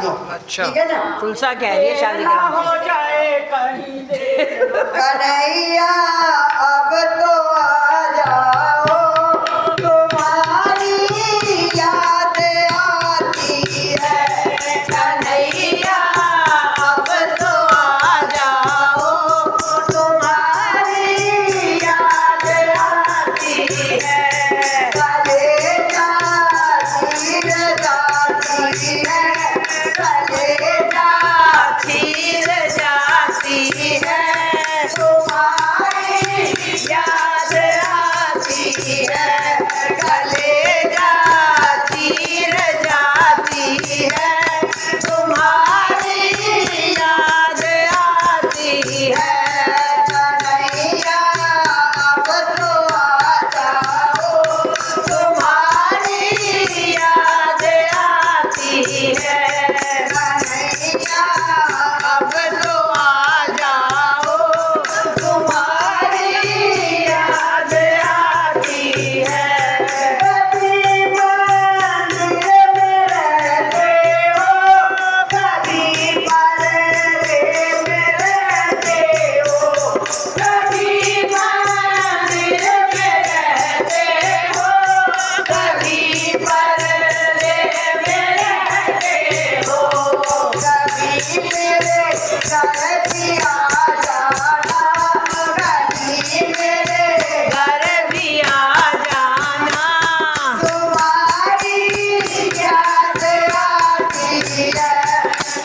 दो। अच्छा, ठीक है ना? तुलसा कह रही है शालिग्राम हो जाए कहीं देर कन्हैया अब तो आ जाओ, तुम्हारी याद आती है। कन्हैया अब तो आ जाओ, तुम्हारी याद आती है। कलेजा चीर जाती है, कलेजा चीर जाती है, तुम्हारी याद आती है। कलेजा चीर जाती है, तुम्हारी याद आती है। कन्हैया अब तो आ जाओ, तुम्हारी याद आती है। कन्हैया अब तो आ जाओ, तुम्हारी याद आती है। कभी मंदिर में रहते हो, कभी पर्दे में रहते हो, कभी मंदिर में रहते हो, कभी पर्दे में रहते हो। कभी मेरे घर भी आ जाना, कभी मेरे घर भी आ जाना, तुम्हारी याद आती है।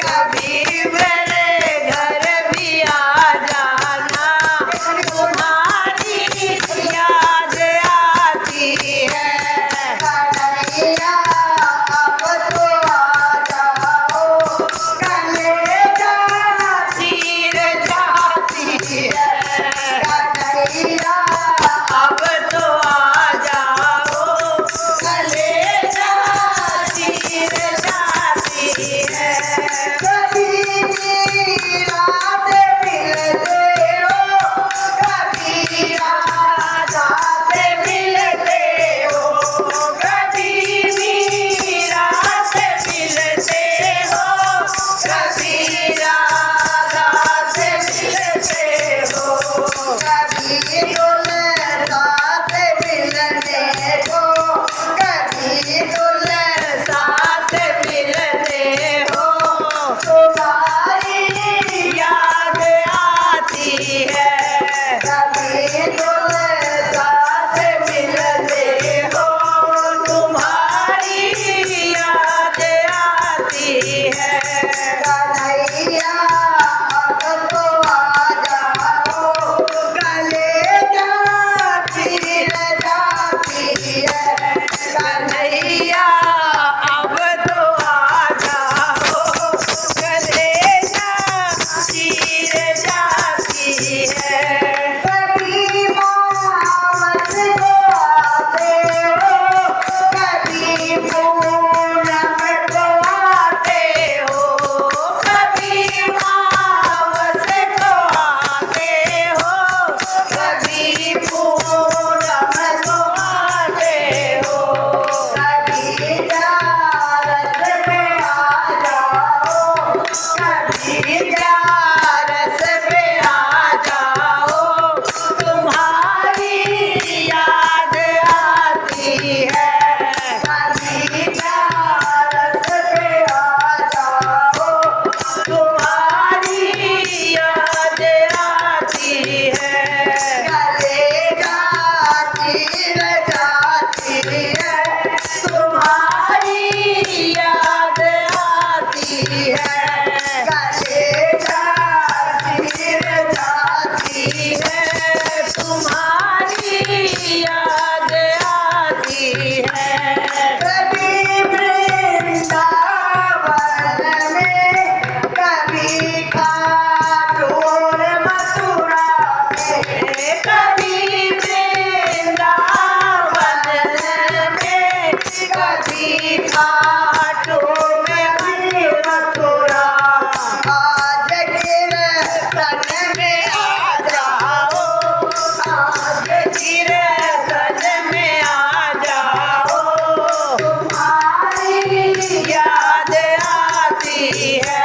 कभी मेरे घर भी आ जाना, तुम्हारी याद आती है। कन्हैया अब तो आ जाओ, कलेजा चीर जाती है। कन्हैया अब तो आ जाओ, कलेजा चीर जाती है। कभी रात मिलते हो, कभी रात मिलते हो, कभी रात मिलते हो, कभी रात मिलते हो, कभी दुल्हन साथ मिलने को, कभी दुल्हन साथ मिलने हो, तुम्हारी याद आती है। कभी दुल्हन साथ मिलने हो, तुम्हारी याद आती है। कन्हैया अब तो आ जाओ, कलेजा चीर जाती है। कन्हैया अब तो आ जाओ, कलेजा चीर जाती है। कभी मावत को आते हो, कभी पूनम को आते हो, जाती है